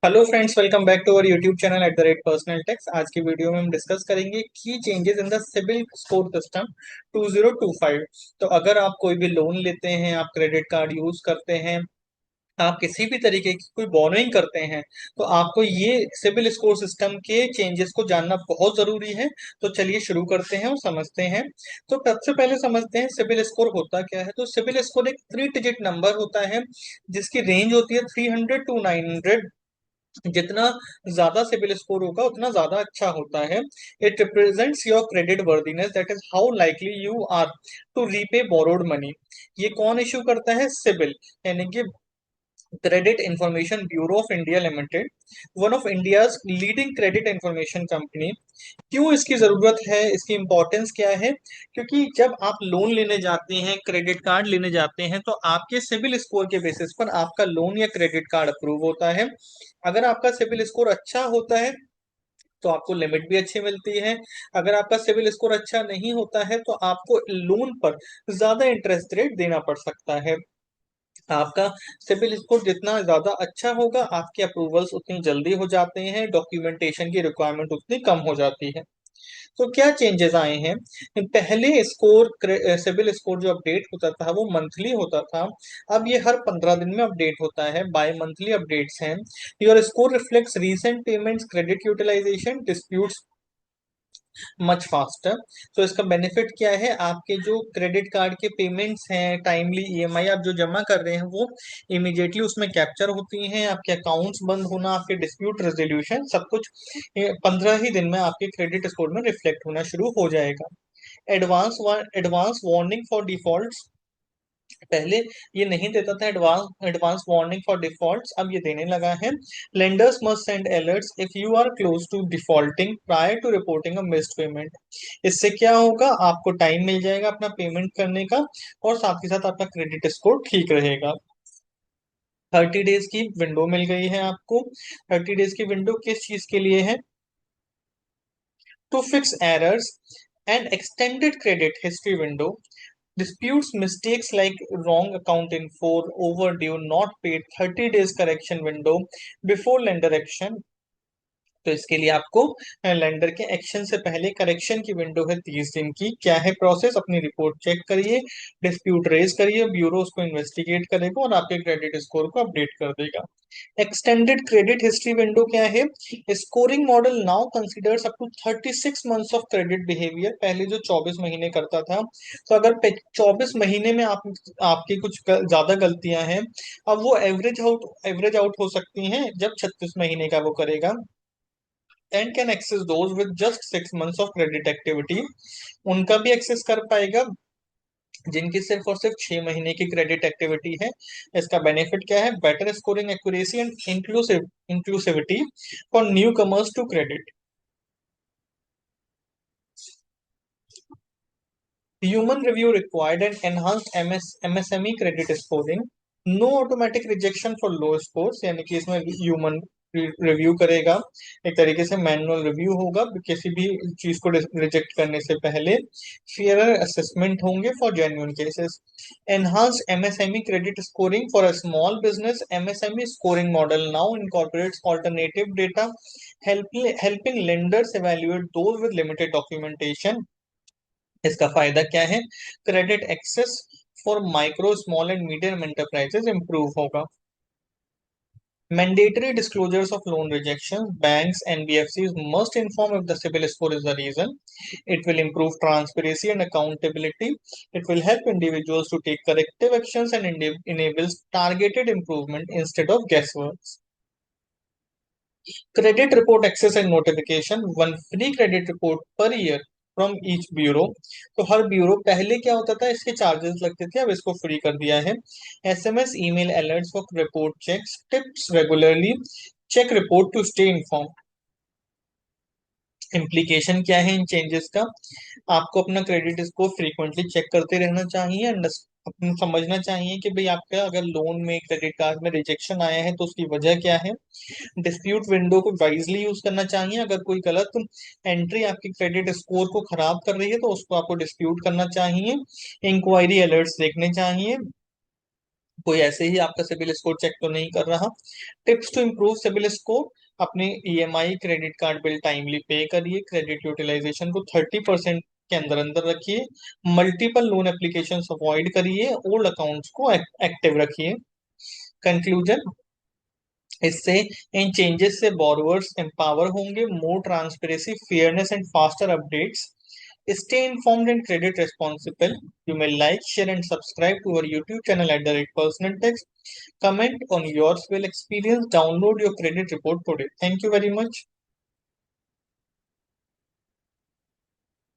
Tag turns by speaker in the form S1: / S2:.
S1: Hello friends, welcome back to our YouTube channel @personal techs. आज की video में हम डिस्कस करेंगे की changes in the CIBIL score system 2025। तो अगर आप कोई भी लोन लेते हैं, आप क्रेडिट कार्ड यूज करते हैं, आप किसी भी तरीके की कोई बोरोइंग करते हैं, तो आपको ये सिबिल स्कोर सिस्टम के चेंजेस को जानना बहुत जरूरी है। तो चलिए शुरू करते हैं और समझते हैं। तो सबसे पहले समझते हैं सिबिल स्कोर होता क्या है। तो सिबिल स्कोर एक 3 डिजिट नंबर होता है जिसकी रेंज होती है 300 to 900। जितना ज्यादा सिबिल स्कोर होगा उतना ज्यादा अच्छा होता है। It represents your creditworthiness, that is how likely you are to repay borrowed money. ये कौन इश्यू करता है? सिबिल, यानी कि credit information bureau of India limited, one of India's leading credit information company. क्यों इसकी जरूरत है, इसकी इंपॉर्टेंस क्या है? क्योंकि जब आप लोन लेने जाते हैं, क्रेडिट कार्ड लेने जाते हैं, तो आपके सिबिल स्कोर के बेसिस पर आपका लोन या क्रेडिट कार्ड अप्रूव होता है। अगर आपका सिबिल स्कोर अच्छा होता है तो आपको लिमिट भी अच्छी मिलती है। अगर आपका सिबिल स्कोर अच्छा नहीं होता है तो आपको लोन पर ज्यादा इंटरेस्ट रेट देना पड़ सकता है। आपका सिबिल स्कोर जितना ज्यादा अच्छा होगा, आपके अप्रूवल्स उतनी जल्दी हो जाते हैं, डॉक्यूमेंटेशन की रिक्वायरमेंट उतनी कम हो जाती है। तो क्या चेंजेस आए हैं? पहले सिबिल स्कोर जो अपडेट होता था वो मंथली होता था। अब ये हर 15 दिन में अपडेट होता है, बाय मंथली अपडेट्स हैं। Your score reflects recent payments, credit utilisation, disputes much faster. तो इसका बेनिफिट क्या है? आपके जो क्रेडिट कार्ड के पेमेंट्स हैं, टाइमली ईएमआई आप जो जमा कर रहे हैं, वो इमीडिएटली उसमें कैप्चर होती हैं। आपके अकाउंट्स बंद होना, आपके डिस्प्यूट रेजोल्यूशन, सब कुछ 15 ही दिन में आपके क्रेडिट स्कोर में रिफ्लेक्ट होना शुरू हो जाएगा। एडवांस वार्निंग फॉर डिफॉल्ट, पहले ये नहीं देता था advance advance warning for defaults, अब ये देने लगा है। Lenders must send alerts if you are close to defaulting prior to reporting a missed payment. इससे क्या होगा? आपको टाइम मिल जाएगा अपना पेमेंट करने का, और साथ ही साथ आपका क्रेडिट स्कोर ठीक रहेगा। 30 डेज की विंडो मिल गई है आपको। 30 डेज की विंडो किस चीज के लिए है? To fix errors and extended credit history window, disputes mistakes like wrong account info, overdue, not paid, 30 days correction window before lender action। तो इसके लिए आपको लेंडर के एक्शन से पहले करेक्शन की विंडो है 30 दिन की। क्या है प्रोसेस? अपनी रिपोर्ट चेक करिए, डिस्प्यूट रेज करिए, ब्यूरो उसको इन्वेस्टिगेट करेगा और आपके क्रेडिट स्कोर को अपडेट कर देगा। एक्सटेंडेड क्रेडिट हिस्ट्री विंडो क्या है? Scoring model now considers up to 36 months of credit behaviour. पहले जो 24 महीने करता था, तो अगर 24 महीने में आपकी कुछ ज्यादा गलतियां हैं, अब वो एवरेज आउट हो सकती हैं जब 36 महीने का वो करेगा। And can access those with just 6 months of credit activity. उनका भी एक्सेस कर पाएगा जिनकी सिर्फ और सिर्फ 6 महीने की क्रेडिट एक्टिविटी है। इसका बेनिफिट क्या है? Better scoring accuracy and inclusivity for newcomers to credit. Human review required and enhanced MSME credit scoring. No automatic rejection for low scores, यानी कि इसमें ह्यूमन रिव्यू करेगा। एक तरीके से मैनुअल रिव्यू होगा किसी भी चीज को रिजेक्ट करने से पहले। फेयर असेसमेंट होंगे for genuine cases. Enhanced MSME credit scoring for a small business, MSME scoring model now incorporates alternative data, helping lenders evaluate those with limited documentation। इसका फायदा क्या है? Credit access for micro, small and medium enterprises improve होगा। Mandatory disclosures of loan rejection. Banks, NBFCs must inform if the CIBIL score is the reason. It will improve transparency and accountability. It will help individuals to take corrective actions and enables targeted improvement instead of guesswork. Credit report access and notification. One free credit report per year from each bureau. तो हर bureau, पहले क्या होता था, इसके charges लगते थे, अब इसको फ्री कर दिया है। SMS email alerts for report checks, tips regularly check report to stay inform. Implication क्या है इन चेंजेस का? आपको अपना क्रेडिट स्कोर फ्रीक्वेंटली चेक करते रहना चाहिए। अपन समझना चाहिए कि भाई आपका अगर लोन में, क्रेडिट कार्ड में रिजेक्शन आया है तो उसकी वजह क्या है। डिस्प्यूट विंडो को वाइजली यूज करना चाहिए। अगर कोई गलत एंट्री आपकी क्रेडिट स्कोर को खराब कर रही है तो उसको आपको डिस्प्यूट करना चाहिए। इंक्वायरी अलर्ट्स देखने चाहिए। कोई ऐसे ही आपका सिबिल स्कोर चेक तो नहीं कर रहा। Tips to improve CIBIL score, अपने EMI credit card bill timely pay करिए, क्रेडिट यूटिलाइजेशन को 30% के अंदर अंदर रखिए, मल्टीपल लोन एप्लीकेशन अवॉइड करिए, ओल्ड अकाउंट्स को एक्टिव रखिए। कंक्लूजन, इससे इन चेंजेस से बोरोवर्स एम्पावर होंगे, more transparency, fairness and faster updates. Stay informed and credit responsible. You may like, share, and subscribe to our YouTube channel at the rate Personal Text. Comment on your civil experience. Download your credit report today. Thank you very much.